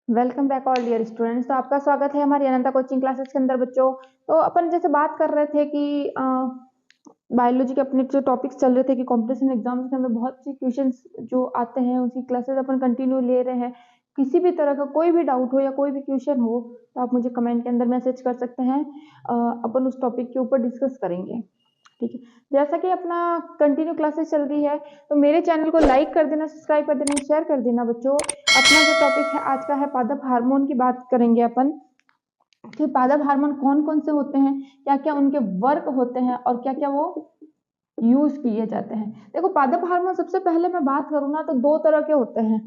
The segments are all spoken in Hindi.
Welcome back all dear students. तो आपका स्वागत है हमारी अनंता कोचिंग क्लासेस के अंदर बच्चों। तो अपन जैसे बात कर रहे थे कि बायोलॉजी के अपने जो टॉपिक्स चल रहे थे कि कॉम्पिटिशन एग्जाम्स के अंदर बहुत सी क्वेश्चंस जो आते हैं उसकी क्लासेस अपन कंटिन्यू ले रहे हैं। किसी भी तरह का कोई भी डाउट हो या कोई भी क्वेश्चन हो तो आप मुझे कमेंट के अंदर मैसेज कर सकते हैं। अपन उस टॉपिक के ऊपर डिस्कस करेंगे। ठीक है, जैसा कि अपना कंटिन्यू क्लासेस चल रही है तो मेरे चैनल को लाइक कर देना, सब्सक्राइब कर देना, शेयर कर देना बच्चों। अपना जो टॉपिक है आज का है पादप हार्मोन की बात करेंगे अपन कि पादप हार्मोन कौन कौन से होते हैं, क्या क्या उनके वर्क होते हैं और क्या क्या वो यूज किए जाते हैं। देखो, पादप हार्मोन सबसे पहले मैं बात करूँ ना तो दो तरह के होते हैं।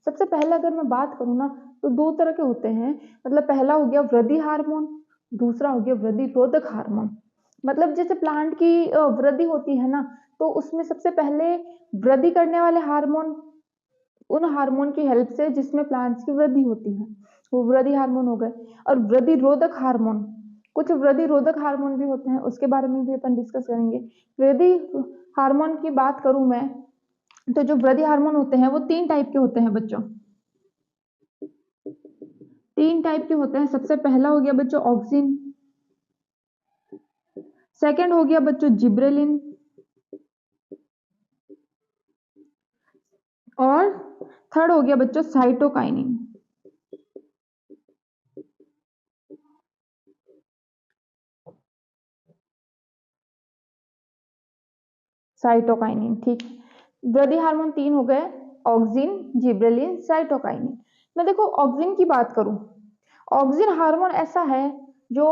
सबसे पहले अगर मैं बात करूँ ना तो दो तरह के होते हैं। मतलब पहला हो गया वृद्धि हार्मोन, दूसरा हो गया वृद्धि रोधक हार्मोन। मतलब जैसे प्लांट की वृद्धि होती है ना तो उसमें सबसे पहले वृद्धि करने वाले हार्मोन, उन हार्मोन की हेल्प से जिसमें प्लांट्स की वृद्धि होती है वो वृद्धि हार्मोन हो गए। और वृद्धि रोधक हार्मोन, कुछ वृद्धि रोधक हार्मोन भी होते हैं, उसके बारे में भी अपन डिस्कस करेंगे। वृद्धि हार्मोन की बात करूं मैं तो जो वृद्धि हार्मोन होते हैं वो तीन टाइप के होते हैं बच्चों। तीन टाइप के होते हैं। सबसे पहला हो गया बच्चों ऑक्सिन, सेकंड हो गया बच्चों जिब्रेलिन और थर्ड हो गया बच्चों साइटोकाइनिन। साइटोकाइनिन, ठीक। वृद्धि हार्मोन तीन हो गए, ऑक्सिन, जिब्रेलिन, साइटोकाइनिन। मैं देखो ऑक्सिन की बात करूं, ऑक्सिन हार्मोन ऐसा है जो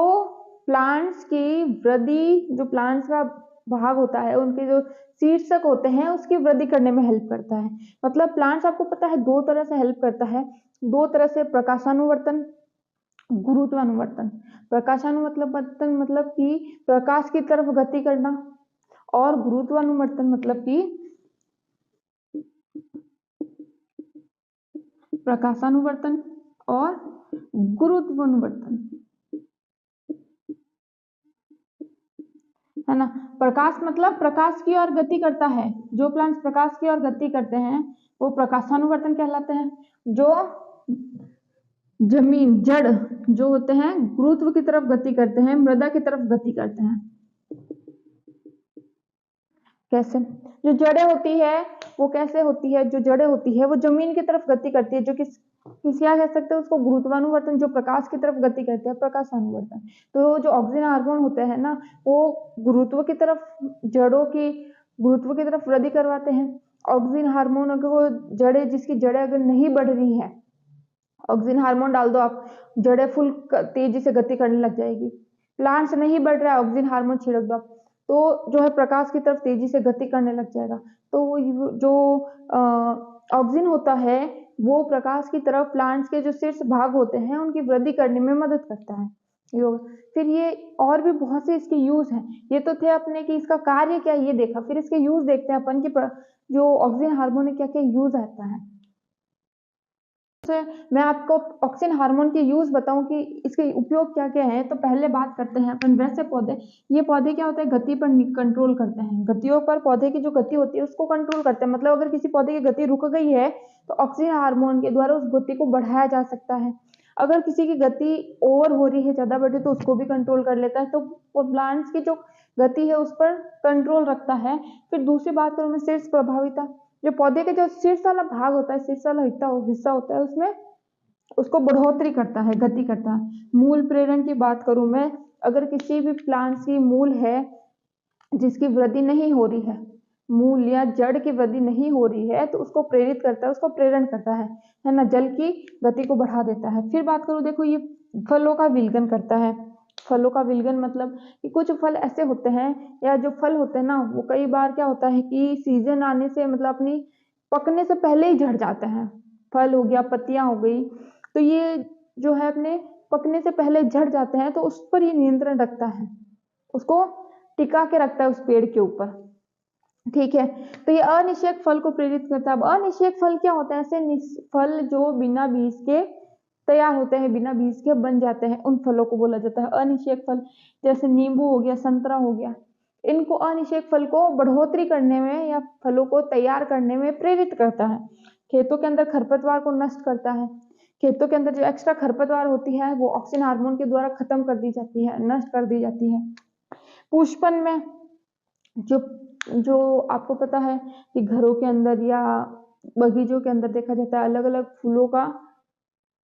प्लांट्स की वृद्धि, जो प्लांट्स का भाग होता है उनके जो शीर्षक होते हैं उसकी वृद्धि करने में हेल्प करता है। मतलब प्लांट्स आपको पता है दो तरह से हेल्प करता है, दो तरह से, प्रकाशानुवर्तन, गुरुत्वानुवर्तन। प्रकाशानुवर्तन मतलब कि प्रकाश की तरफ गति करना, और गुरुत्वानुवर्तन मतलब कि प्रकाशानुवर्तन और गुरुत्वानुवर्तन, है ना। प्रकाश मतलब प्रकाश की ओर गति करता है, जो प्लांट्स प्रकाश की ओर गति करते हैं वो प्रकाशानुवर्तन कहलाते हैं। जो जमीन, जड़ जो होते हैं गुरुत्व की तरफ गति करते हैं, मृदा की तरफ गति करते हैं। कैसे? जो जड़ें होती है वो कैसे होती है, जो जड़ें होती है वो जमीन की तरफ गति करती है, जो किस क्या कह सकते हैं उसको, गुरुत्वानुवर्तन। जो प्रकाश की तरफ गति करते हैं प्रकाशानुवर्तन। तो जो ऑक्सीजन हार्मोन होते हैं ना वो गुरुत्व की तरफ, जड़ों की गुरुत्व की तरफ वृद्धि करवाते हैं। ऑक्सीजन हार्मोन अगर वो जड़ें, जिसकी जड़ें अगर नहीं बढ़ रही है, ऑक्सीजन हार्मोन डाल दो आप, जड़ें फुल तेजी से गति करने लग जाएगी। प्लांट्स नहीं बढ़ रहा है, ऑक्सीजन हार्मोन छिड़क दो आप तो जो है प्रकाश की तरफ तेजी से गति करने लग जाएगा। तो जो ऑक्सीजन होता है वो प्रकाश की तरफ प्लांट्स के जो शीर्ष भाग होते हैं उनकी वृद्धि करने में मदद करता है योग। फिर ये और भी बहुत से इसके यूज हैं। ये तो थे अपने कि इसका कार्य क्या ये देखा, फिर इसके यूज देखते हैं अपन कि जो ऑक्सीजन हार्मोन है क्या क्या यूज आता है। मैं आपको ऑक्सीजन हार्मोन के यूज बताऊं कि इसके उपयोग क्या क्या है। तो पहले बात करते हैं अपन वैसे पौधे। ये पौधे क्या होता है, गति पर कंट्रोल करते हैं। गतियों पर, पौधे की जो गति होती है उसको कंट्रोल करते हैं। मतलब अगर किसी पौधे की गति रुक गई है तो ऑक्सीजन हार्मोन के द्वारा उस गति को बढ़ाया जा सकता है। अगर किसी की गति ओवर हो रही है, ज्यादा बढ़ी, तो उसको भी कंट्रोल कर लेता है। तो प्लांट्स की जो गति है उस पर कंट्रोल रखता है। फिर दूसरी बात करूं मैं शीर्ष प्रभाविता, जो पौधे का जो शीर्ष वाला भाग होता है, शीर्ष वाला हिस्सा होता है उसमें उसको बढ़ोतरी करता है, गति करता है। मूल प्रेरण की बात करूं मैं, अगर किसी भी प्लांट्स की मूल है जिसकी वृद्धि नहीं हो रही है, मूल या जड़ की वृद्धि नहीं हो रही है, तो उसको प्रेरित करता है, उसको प्रेरण करता है ना, जल की गति को बढ़ा देता है। फिर बात करूं, देखो ये फलों का विलगन करता है। फलों का विलगन मतलब कि कुछ फल ऐसे होते हैं, या जो फल होते हैं ना वो कई बार क्या होता है कि सीजन आने से, मतलब अपनी पकने से पहले ही झड़ जाते हैं। फल हो गया, पत्तियां हो गई, तो ये जो है अपने पकने से पहले झड़ जाते हैं, तो उस पर ये नियंत्रण रखता है, उसको टिका के रखता है उस पेड़ के ऊपर। ठीक है, तो ये अनिषेक फल को प्रेरित करता है। अब अनिषेक फल क्या होता है, ऐसे फल जो बिना बीज के तैयार होते हैं, बिना बीज के बन जाते हैं, उन फलों को बोला जाता है अनिषेक फल। जैसे नींबू हो गया, संतरा हो गया, इनको अनिषेक फल को बढ़ोतरी करने में या फलों को तैयार करने में प्रेरित करता है। खेतों के अंदर खरपतवार को नष्ट करता है। खेतों के अंदर जो एक्स्ट्रा खरपतवार होती है वो ऑक्सिन हार्मोन के द्वारा खत्म कर दी जाती है, नष्ट कर दी जाती है। पुष्पन में जो जो आपको पता है कि घरों के अंदर या बगीचों के अंदर देखा जाता है, अलग अलग फूलों का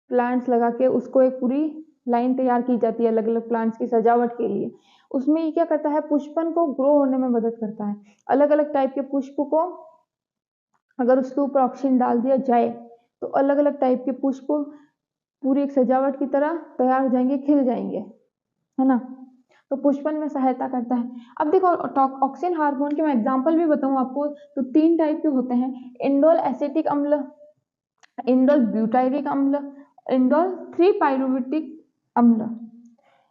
प्लांट्स लगा के उसको एक पूरी लाइन तैयार की जाती है अलग अलग प्लांट्स की सजावट के लिए। उसमें ये क्या करता है, पुष्पन को ग्रो होने में मदद करता है। अलग अलग टाइप के पुष्प को अगर उसके ऊपर ऑक्सीजन डाल दिया जाए तो अलग अलग टाइप के पुष्प पूरी एक सजावट की तरह तैयार हो जाएंगे, खिल जाएंगे, है ना। तो पुष्पन में सहायता करता है। अब देखो ऑक्सिन हार्मोन के मैं एग्जांपल भी बताऊं आपको तो 3 टाइप के होते हैं, इंडोल एसिटिक अम्ल, इंडोल ब्यूटाइरिक अम्ल, इंडोल 3 पाइरुवेटिक अम्ल।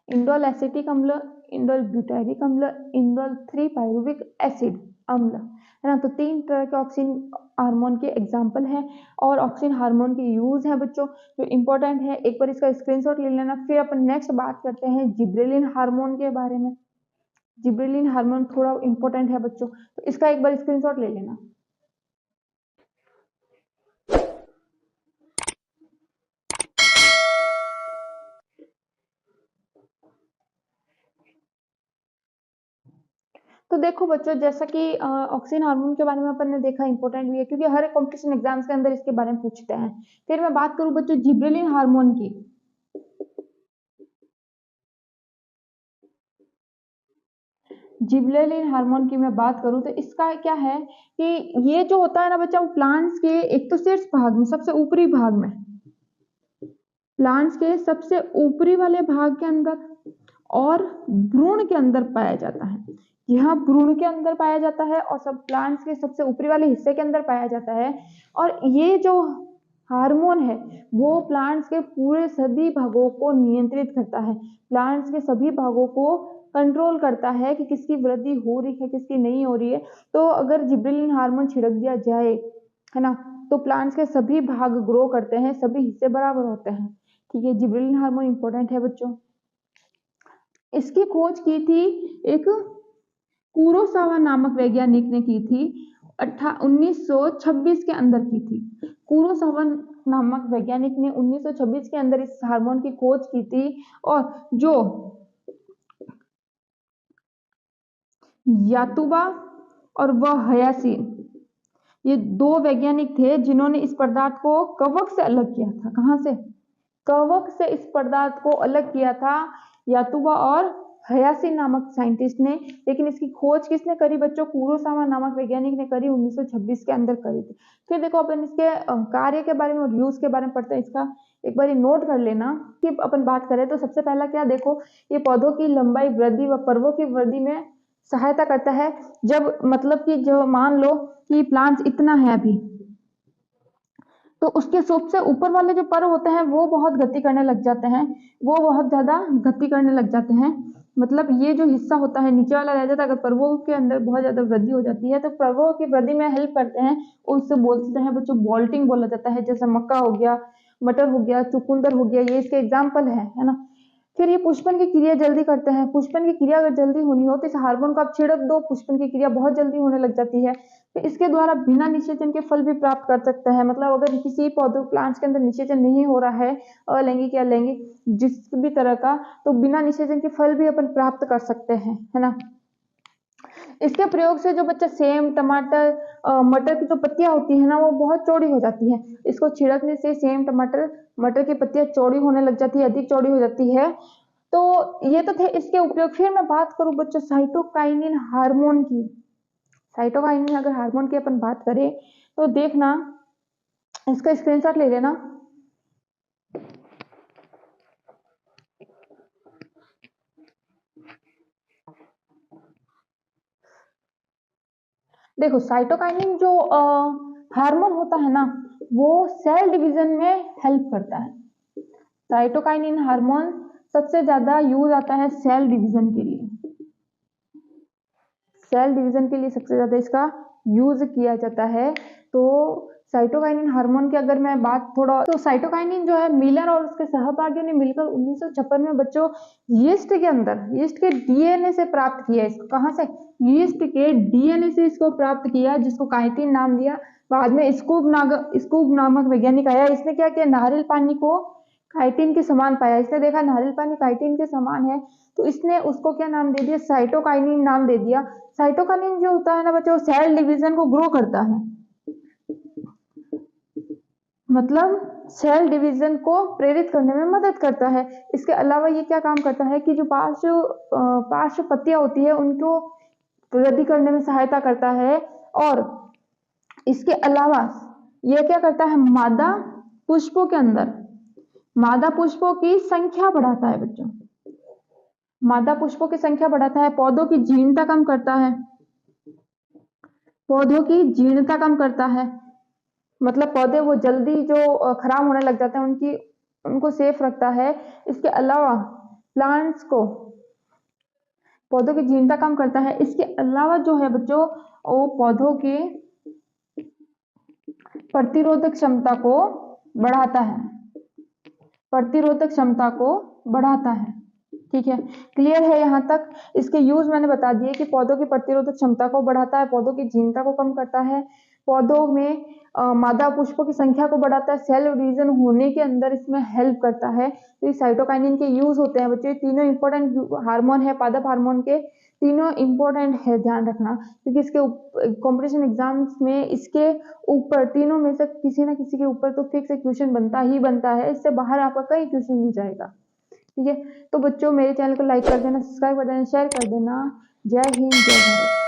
इंडोल एसिटिक अम्ल, इंडोल ब्यूटाइरिक अम्ल, इंडोल 3 पाइरुविक एसिड अम्ल, है ना। तो 3 तरह के ऑक्सिन हार्मोन के एग्जाम्पल हैं और ऑक्सिन हार्मोन के यूज है बच्चों जो इंपॉर्टेंट है। एक बार इसका स्क्रीनशॉट ले लेना। फिर अपन नेक्स्ट बात करते हैं जिब्रेलिन हार्मोन के बारे में। जिब्रेलिन हार्मोन थोड़ा इंपॉर्टेंट है बच्चों, तो इसका एक बार स्क्रीनशॉट ले लेना। तो देखो बच्चों, जैसा कि ऑक्सिन हार्मोन के बारे में अपन ने देखा इंपॉर्टेंट भी है क्योंकि हर एक कॉम्पिटिशन एग्जाम्स के अंदर इसके बारे में पूछते हैं। फिर मैं बात करूं बच्चों जिब्रेलिन हार्मोन की। जिब्रेलिन हार्मोन की मैं बात करूं तो इसका क्या है कि ये जो होता है ना बच्चा, प्लांट्स के एक तो शीर्ष भाग में, सबसे ऊपरी भाग में, प्लांट्स के सबसे ऊपरी वाले भाग के अंदर और भ्रूण के अंदर पाया जाता है। यहाँ भ्रूण के अंदर पाया जाता है और सब प्लांट्स के सबसे ऊपरी वाले हिस्से के अंदर पाया जाता है। और ये जो हार्मोन है वो प्लांट्स के पूरे सभी भागों को नियंत्रित करता है, प्लांट्स के सभी भागों को कंट्रोल करता है कि किसकी वृद्धि हो रही है किसकी नहीं हो रही है। तो अगर जिब्रेलिन हार्मोन छिड़क दिया जाए, है ना, तो प्लांट्स के सभी भाग ग्रो करते हैं, सभी हिस्से बराबर होते हैं। ठीक है, जिब्रेलिन हार्मोन इंपॉर्टेंट है बच्चों। इसकी खोज की थी एक कुरोसावा नामक वैज्ञानिक ने की थी, 1926 के अंदर की थी। कुरोसावा नामक वैज्ञानिक ने 1926 के अंदर इस हार्मोन की खोज की थी। और जो यातुबा और वह हयासी, ये 2 वैज्ञानिक थे जिन्होंने इस पदार्थ को कवक से अलग किया था। कहां से? कवक से इस पदार्थ को अलग किया था यातुबा और हयासी नामक साइंटिस्ट ने। लेकिन इसकी खोज किसने करी बच्चों? कुरोसावा नामक वैज्ञानिक ने करी, 1926 के अंदर करी थी। फिर देखो अपन इसके कार्य के बारे में और यूज के बारे में पढ़ते हैं। इसका एक बार नोट कर लेना कि अपन बात करें तो सबसे पहला क्या, देखो ये पौधों की लंबाई वृद्धि व पर्वों की वृद्धि में सहायता करता है। जब मतलब कि जो मान लो कि प्लांट्स इतना है अभी, तो उसके सबसे ऊपर वाले जो पर्व होते हैं वो बहुत गति करने लग जाते हैं, वो बहुत ज्यादा गति करने लग जाते हैं। मतलब ये जो हिस्सा होता है नीचे वाला रह जाता है। अगर पर्वों के अंदर बहुत ज्यादा वृद्धि हो जाती है तो पर्वों की वृद्धि में हेल्प करते हैं, उससे बोलते हैं बच्चों बॉल्टिंग बोला जाता है। जैसे मक्का हो गया, मटर हो गया, चुकंदर हो गया, ये इसके एग्जाम्पल है ना। फिर ये पुष्पन की क्रिया जल्दी करते हैं। पुष्पन की क्रिया अगर जल्दी होनी हो तो इस हार्मोन को आप छिड़क दो, पुष्पन की क्रिया बहुत जल्दी होने लग जाती है। तो इसके द्वारा बिना निषेचन के फल भी प्राप्त कर सकते हैं। मतलब अगर किसी पौधों प्लांट्स के अंदर निषेचन नहीं हो रहा है, अलैंगिक या लैंगिक जिस भी तरह का, तो बिना निषेचन के फल भी अपन प्राप्त कर सकते हैं, है ना। इसके प्रयोग से जो बच्चा सेम, टमाटर, मटर की जो पत्तियां होती है ना वो बहुत चौड़ी हो जाती है। इसको छिड़कने से सेम, टमाटर, मटर की पत्तियां चौड़ी होने लग जाती है, अधिक चौड़ी हो जाती है। तो ये तो थे इसके उपयोग। फिर मैं बात करूं बच्चों साइटोकाइनिन हार्मोन की। साइटोकाइनिन अगर हार्मोन की अपन बात करें तो देखना, इसका स्क्रीनशॉट ले लेना। देखो साइटोकाइनिन जो हार्मोन होता है ना वो सेल डिवीजन में हेल्प करता है। साइटोकाइनिन हार्मोन सबसे ज्यादा यूज आता है सेल डिवीजन के लिए। सेल डिवीजन के लिए सबसे ज्यादा इसका यूज किया जाता है। तो साइटोकाइनिन हार्मोन की अगर मैं बात थोड़ा, तो साइटोकाइनिन जो है मिलर और उसके सहपाठियों ने मिलकर 1956 में बच्चों यीस्ट के अंदर, यीस्ट के डीएनए से प्राप्त किया। इसको कहाँ से? यीस्ट के डीएनए से इसको प्राप्त किया, जिसको काइटिन नाम दिया। बाद में स्कूब नामक वैज्ञानिक आया, इसने क्या किया, नारियल पानी को काइटिन के समान पाया। इसने देखा नारियल पानी काइटिन के समान है, तो इसने उसको क्या नाम दे दिया, साइटोकाइनिन नाम दे दिया। साइटोकाइनिन जो होता है ना बच्चों, सेल डिवीजन को ग्रो करता है, मतलब सेल डिवीजन को प्रेरित करने में मदद करता है। इसके अलावा ये क्या काम करता है कि जो पार्श्व पत्तियां होती है उनको वृद्धि करने में सहायता करता है। और इसके अलावा ये क्या करता है, मादा पुष्पों के अंदर मादा पुष्पों की संख्या बढ़ाता है बच्चों, मादा पुष्पों की संख्या बढ़ाता है। पौधों की जीर्णता कम करता है, पौधों की जीर्णता कम करता है, मतलब पौधे वो जल्दी जो खराब होने लग जाते हैं उनको सेफ रखता है। इसके अलावा प्लांट्स को, पौधों की जीर्णता कम करता है। इसके अलावा जो है बच्चों, वो पौधों की प्रतिरोधक क्षमता को बढ़ाता है, प्रतिरोधक क्षमता को बढ़ाता है। ठीक है, क्लियर है यहाँ तक? इसके यूज मैंने बता दिए कि पौधों की प्रतिरोधक क्षमता को बढ़ाता है, पौधों की जीर्णता को कम करता है, पौधों में मादा पुष्पों की संख्या को बढ़ाता है, सेल डिवीजन होने के अंदर इसमें हेल्प करता है। तो ये साइटोकाइनिन के यूज होते हैं बच्चों। तीनों इंपॉर्टेंट हार्मोन है, पादप हार्मोन के तीनों इंपॉर्टेंट है, ध्यान रखना, क्योंकि इसके कॉम्पिटिशन एग्जाम्स में इसके ऊपर तीनों में से किसी ना किसी के ऊपर तो फिक्स एक क्वेश्चन बनता ही बनता है, इससे बाहर आपका कई क्वेश्चन नहीं जाएगा। ठीक है, तो बच्चों मेरे चैनल को लाइक कर देना, सब्सक्राइब कर देना, शेयर कर देना। जय हिंद, जय भारत।